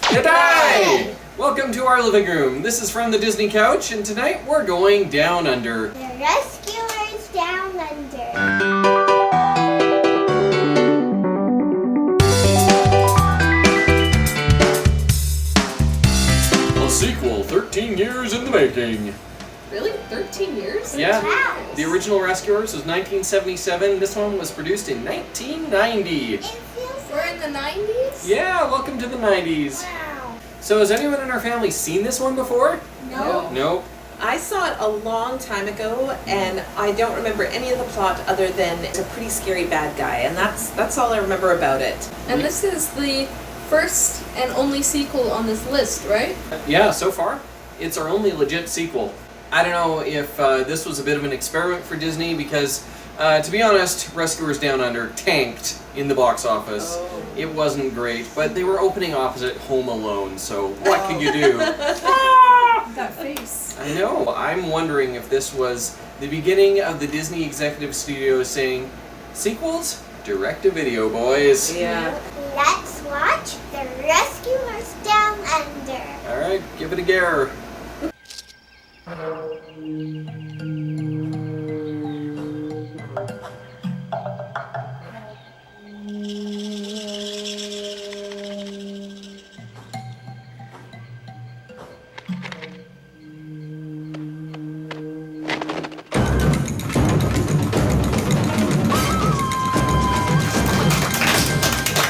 G'day! Welcome to our living room. This is from the Disney Couch, and tonight we're going down under. The Rescuers Down Under. A sequel 13 years in the making. Really? 13 years? Yeah. Wow. The original Rescuers was 1977. This one was produced in 1990. It feels We're in the 90s? Yeah, welcome to the 90s. wow. So has anyone in our family seen this one before? No. Nope. I saw it a long time ago, and I don't remember any of the plot other than it's a pretty scary bad guy, and that's all I remember about it. And this is the first and only sequel on this list, right? Yeah, so far, it's our only legit sequel. I don't know if this was a bit of an experiment for Disney because, to be honest, Rescuers Down Under tanked in the box office. Oh. It wasn't great, but they were opening opposite Home Alone, so what can you do? That face. I know, I'm wondering if this was the beginning of the Disney executive studio saying, sequels? Direct-to-video, boys. Yeah. Let's watch The Rescuers Down Under. Alright, give it a gare.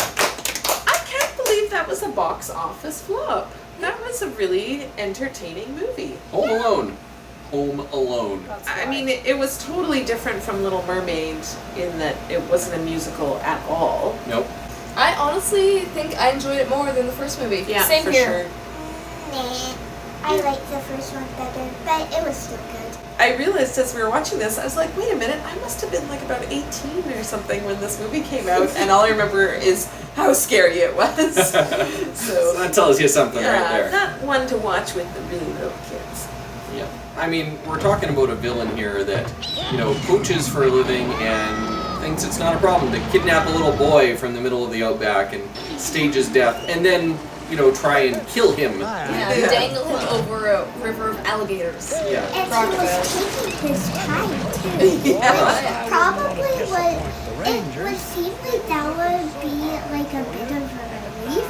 I can't believe that was a box office flop. That was a really entertaining movie. Home Alone. Home Alone. I mean, it was totally different from Little Mermaid in that it wasn't a musical at all. Nope. I honestly think I enjoyed it more than the first movie. Yeah, Same for here. sure. Nah. I liked the first one better, but it was still good. I realized as we were watching this, I was like, wait a minute, I must have been like about 18 or something when this movie came out, and all I remember is how scary it was. So that tells you something right Yeah, there. not one to watch with the really little kids. Yeah. I mean, we're talking about a villain here that, poaches for a living and thinks it's not a problem to kidnap a little boy from the middle of the outback and stage his death, and then, try and kill him. Yeah, Yeah. dangle him over a river of alligators. Yeah. And he Crocodile. was taking his time, too. Yeah. Probably it would seem like that would be like a bit of a relief,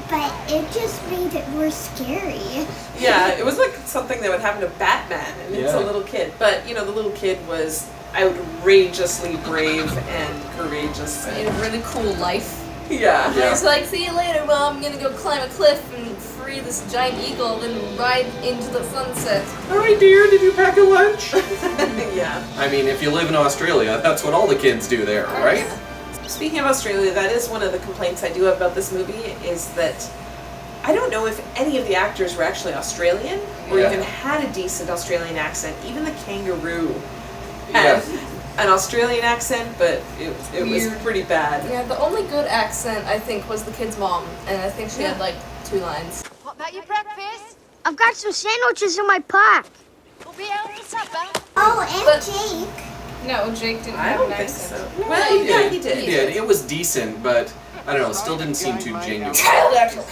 but it just made it more scary. Yeah, it was like something that would happen to Batman, and it's a Yeah. little kid. But, the little kid was outrageously brave and courageous. Made a really cool life. Yeah. Yeah. He's like, see you later, Mom. I'm gonna go climb a cliff and free this giant eagle and ride into the sunset. All right, dear, did you pack a lunch? Yeah. I mean, if you live in Australia, that's what all the kids do there, right? Speaking of Australia, that is one of the complaints I do have about this movie is that I don't know if any of the actors were actually Australian or Yeah. even had a decent Australian accent. Even the kangaroo Yeah. had an Australian accent, but it was Weird. pretty bad. Yeah, the only good accent I think was the kid's mom, and I think she had like 2 lines. What about your breakfast? I've got some sandwiches in my pack. We'll be out for supper. Oh, and But- Jake. No, Jake didn't I have don't an think accent. so. Well, yeah, he did. He did. It was decent, but I don't know. Still didn't seem too genuine. Child actor.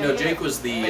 No, Jake was the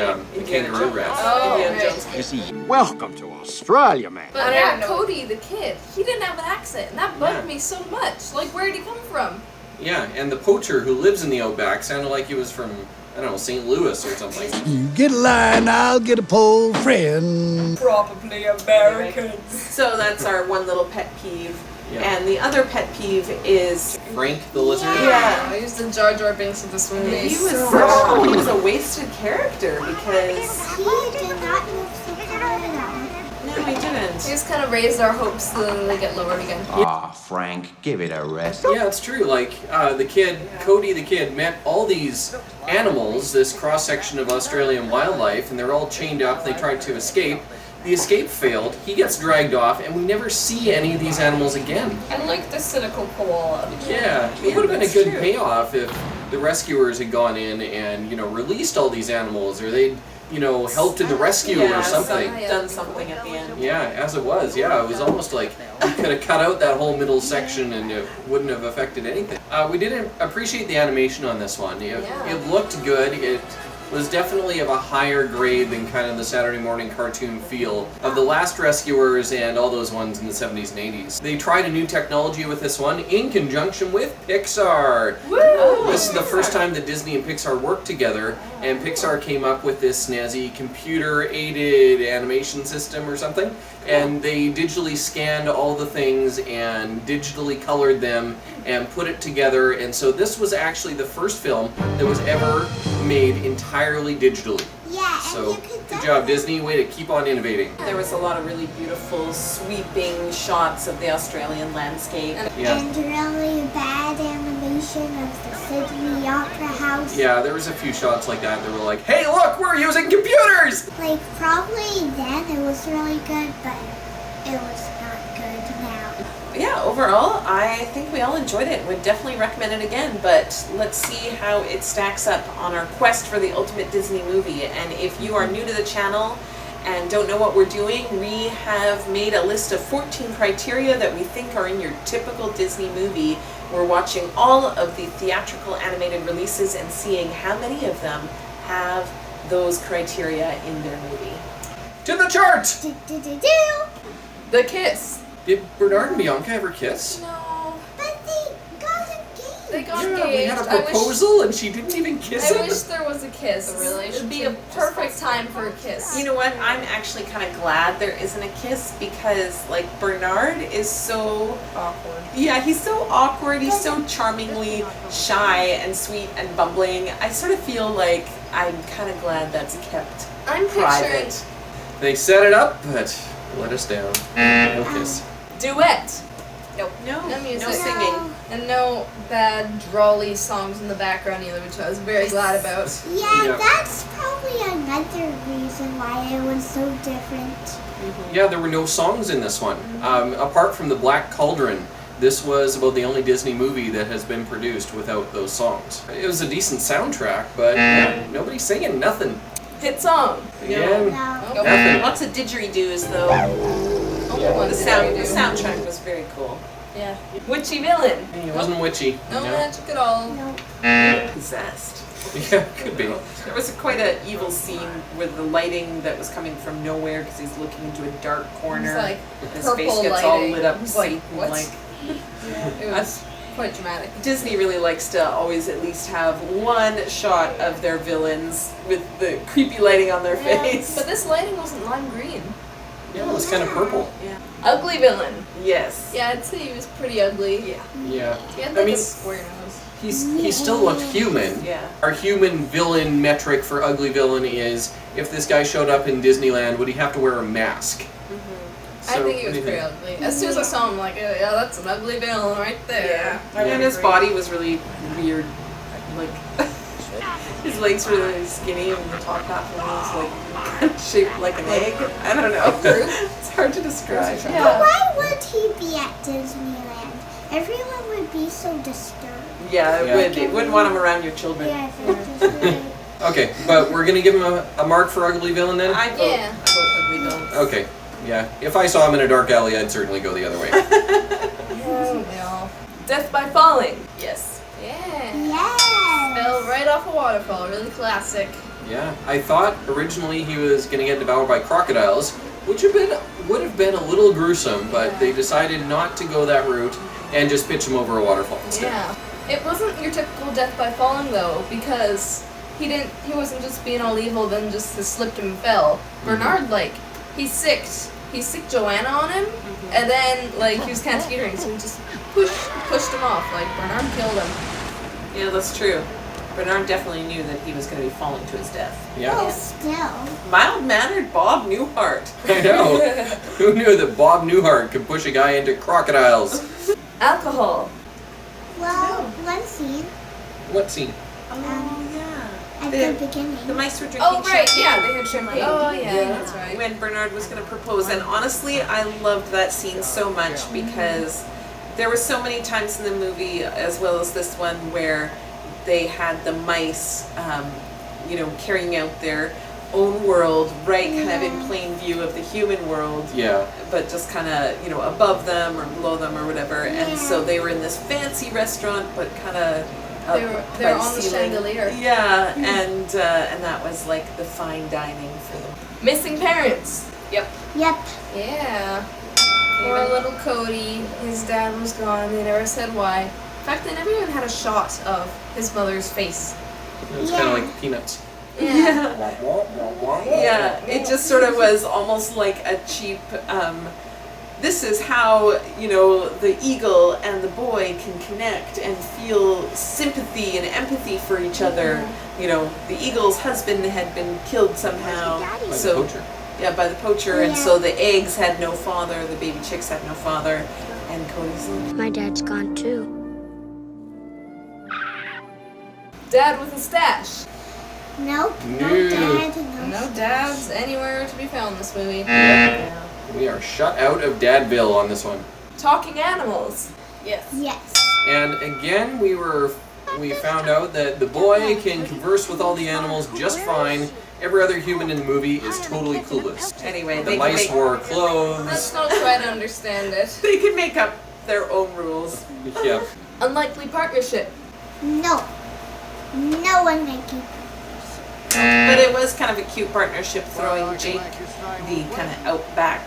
kangaroo rat. Oh, Indiana right. Jones. You see, welcome to Australia, man. But yeah, Cody, the kid, he didn't have an accent, and that bugged Yeah. me so much. Like, where did he come from? Yeah, and the poacher who lives in the outback sounded like he was from, I don't know, St. Louis or something. You get a line, I'll get a pole friend. Probably American. So that's our one little pet peeve. Yeah. And the other pet peeve is Frank the lizard. Yeah. I used the Jar Jar Binks of this movie. he was a wasted character because He did not move so far at all. no, he didn't. He just kind of raised our hopes, so then they get lowered again. Ah, Frank, give it a rest. Yeah, it's true. Like, the kid, Cody the kid, met all these animals, this cross-section of Australian wildlife, and they're all chained up. They tried to escape. The escape failed. He gets dragged off, and we never see any of these animals again. I like the cynical koala. Yeah, it Yeah, would have been a that's good true. payoff if the rescuers had gone in and, released all these animals, or they'd, helped in the rescue or something. Done something at the end. Yeah, as it was. Yeah, it was almost like you could have cut out that whole middle section and it wouldn't have affected anything. We didn't appreciate the animation on this one. It looked good. It was definitely of a higher grade than kind of the Saturday morning cartoon feel of the last Rescuers and all those ones in the 70s and 80s. They tried a new technology with this one in conjunction with Pixar. Woo! This is the first time that Disney and Pixar worked together, and Pixar came up with this snazzy computer-aided animation system or something, and they digitally scanned all the things and digitally colored them and put it together, and so this was actually the first film that was ever made entirely digitally. Yeah, So, and you could good job, Disney. Way to keep on innovating. There was a lot of really beautiful, sweeping shots of the Australian landscape. Yeah. And really bad animation of the Sydney Opera House. Yeah, there was a few shots like that that were like, hey, look, we're using computers! Like, probably then it was really good, but it was not good now. Yeah, overall, I think we all enjoyed it. Would definitely recommend it again, but let's see how it stacks up on our quest for the ultimate Disney movie. And if you are new to the channel and don't know what we're doing, we have made a list of 14 criteria that we think are in your typical Disney movie. We're watching all of the theatrical animated releases and seeing how many of them have those criteria in their movie. To the chart! Do-do-do-do. The kiss. Did Bernard and Bianca ever kiss? No. But they got engaged. They got Yeah, engaged. we had a proposal and she didn't even kiss I him. wish there was a kiss. It'd be a perfect time for a kiss. You know what? I'm actually kind of glad there isn't a kiss because, like, Bernard is so Awkward. yeah, he's so awkward. He's so charmingly shy and sweet and bumbling. I sort of feel like I'm kind of glad that's kept I'm picturing private. They set it up, but let us down. No kiss. duet. Nope. No, No music. no singing. And no bad drawly songs in the background either, which I was very glad about. Yeah, Yeah. that's probably another reason why it was so different. Yeah, there were no songs in this one. Apart from the Black Cauldron, this was about the only Disney movie that has been produced without those songs. It was a decent soundtrack, but nobody's singing nothing. Hit song. Yeah, No. Nope. nothing. Lots of didgeridoos though. Only Yeah. one The soundtrack was very cool. Yeah. Witchy villain. He wasn't witchy. No No. magic at all. No. Possessed. Yeah, could be. There was quite an evil scene with the lighting that was coming from nowhere because he's looking into a dark corner. It's like His purple face gets lighting. all lit up, It was like, Satan what? like. It was quite dramatic. Disney really likes to always at least have one shot of their villains with the creepy lighting on their face. But this lighting wasn't lime green. Yeah, it was kind of purple. Yeah. Ugly villain. Yes. Yeah, I'd say he was pretty ugly. Yeah. Yeah. He had I like mean, a square nose. he still looked human. Yeah. Our human villain metric for ugly villain is if this guy showed up in Disneyland, would he have to wear a mask? I So, think he what was do you pretty think? ugly. As soon as I saw him, I'm like, oh, yeah, that's an ugly villain right there. And his body was really weird. Like, his legs were really skinny and the top half of him was like shaped like an egg. I don't know. It's hard to describe. But Yeah. why would he be at Disneyland? Everyone would be so disturbed. Yeah, Yeah. it wouldn't want him around your children. Yeah, that's just really... Okay, but we're gonna give him a mark for ugly villain then? I vote, Yeah. I vote ugly villains. Okay, yeah. If I saw him in a dark alley, I'd certainly go the other way. Oh, no. Death by falling. Yes. Yeah. Yes. Fell right off a waterfall. Really classic. Yeah, I thought originally he was gonna get devoured by crocodiles, which would have been a little gruesome, but they decided not to go that route and just pitch him over a waterfall instead. Yeah. It wasn't your typical death by falling though, because he wasn't just being all evil, then just slipped and fell. Bernard, like, he sicked Joanna on him, and then, like, he was kind of teetering, so he just pushed him off. Like, Bernard killed him. Yeah, that's true. Bernard definitely knew that he was going to be falling to his death. Yeah, Well, still. Mild-mannered Bob Newhart. I know. Who knew that Bob Newhart could push a guy into crocodiles? Alcohol. Well, one scene What scene? Oh, yeah. at The- the beginning. The mice were drinking Oh, right, champagne. yeah, they had champagne. Oh, yeah, that's right. When Bernard was going to propose. And honestly, I loved that scene so much because there were so many times in the movie, as well as this one, where they had the mice, carrying out their own world, right, kind of in plain view of the human world. Yeah. But just kind of, above them or below them or whatever. And so they were in this fancy restaurant, but kind of They were on the chandelier. Yeah, and that was like the fine dining for them. Missing parents. Yep. Yep. Yeah. Poor little Cody. His dad was gone. They never said why. In fact, they never even had a shot of his mother's face. It was kind of like Peanuts. Yeah. Yeah, it just sort of was almost like a cheap, this is how, the eagle and the boy can connect and feel sympathy and empathy for each other. The eagle's husband had been killed somehow. By the So poacher. yeah, by the poacher, and so the eggs had no father, the baby chicks had no father, and Cody's like, My dad's gone too. Dad with a stash. Nope. No No. dad. No dads anywhere to be found in this movie. yeah. We are shut out of Dadville on this one. Talking animals. Yes. Yes. And again, we found out that the boy can converse with all the animals just fine. Every other human in the movie is totally clueless. Anyway, The mice wore clothes. Let's not try to understand it. they can make up their own rules. Yeah. Unlikely partnership. No. No one making. But it was kind of a cute partnership, throwing Jake, the kind of outback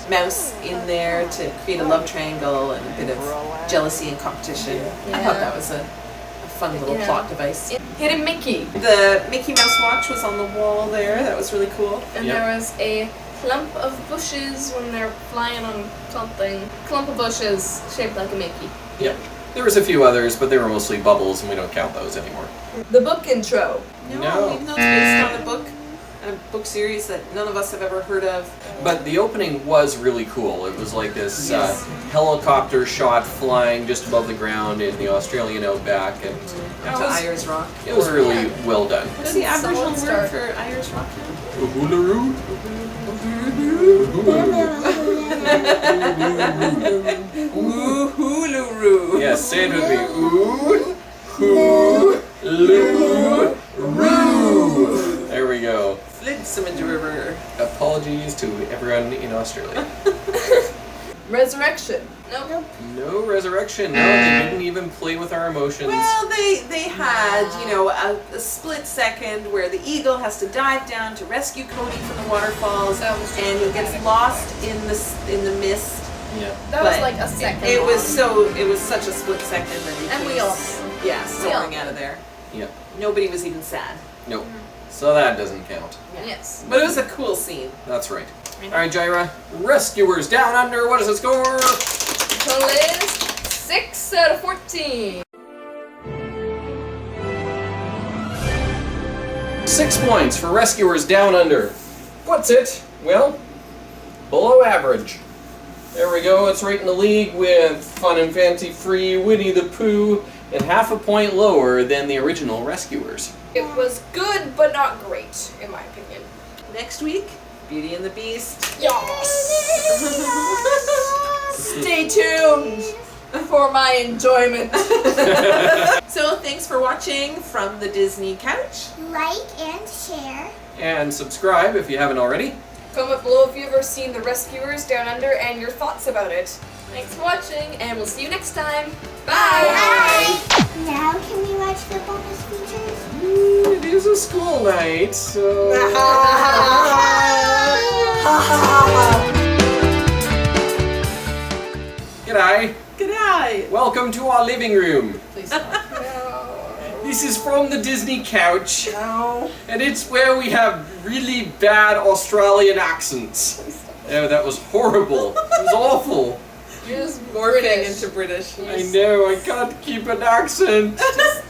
mouse, in there to create a love triangle and a bit of jealousy and competition. I thought that was a fun little plot device. Hidden Mickey. The Mickey Mouse watch was on the wall there. That was really cool. And Yep. there was a clump of bushes when they're flying on something. Clump of bushes shaped like a Mickey. Yep. There was a few others, but they were mostly bubbles, and we don't count those anymore. The book intro. No. Even though it's based on a book series that none of us have ever heard of. But the opening was really cool. It was like this helicopter shot flying just above the ground in the Australian outback, and To Ayers Rock. it was really well done. What's the Aboriginal Solid word start. for Ayers Rock? Uhuluru? Uhuluru. Yes, say it with me. Ooh-hoo-lu-roo. There we go. Flintsimond River. Apologies to everyone in Australia. Resurrection. Nope. No resurrection. No, they didn't even play with our emotions. Well, they had, a split second where the eagle has to dive down to rescue Cody from the waterfalls, That was and he gets lost in the mist. Yeah. That was But like a second. It was long. such a split second that he And we was, all soaring out of there. Yep. Nobody was even sad. Nope. So that doesn't count. Yes. But it was a cool scene. That's right. Alright, Jaira. Rescuers Down Under. What is the score? Total is 6 out of 14. 6 points for Rescuers Down Under. What's it? Well, below average. There we go. It's right in the league with Fun and Fancy Free, Winnie the Pooh, and half a point lower than the original Rescuers. It was good, but not great, in my opinion. Next week, Beauty and the Beast. Yes! Stay tuned for my enjoyment. So thanks for watching from the Disney couch. Like and share. And subscribe if you haven't already. Comment below if you've ever seen The Rescuers Down Under and your thoughts about it. Thanks for watching, and we'll see you next time. Bye! Bye. Now can we watch the bonus features? It is a school night, so... G'day. G'day. Welcome to our living room. Please stop. This is from the Disney couch, No. and it's where we have really bad Australian accents. Oh, that was horrible. It was awful. You're just Morphing British. into British. I know, I can't keep an accent. Just